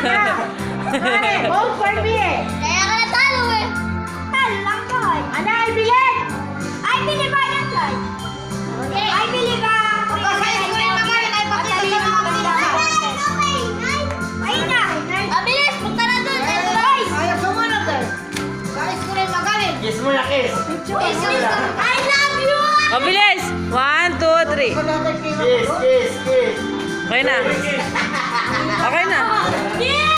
Vote for me eh. Kaya ka natalo eh. Talo lang ko eh. Ano, I believe? I believe I can fly. I believe Pagkasayos ko rin magaling ay pakita sa mga maganda. Ayun na. Abilis, punta na dun. Guys. Ayaw sumunod eh. Sayos ko rin magaling. Kiss mo na, kiss. I love you. O, bilis! 1, 2, 3. Kiss, kiss, kiss. Okay na. Okay na. Yeah.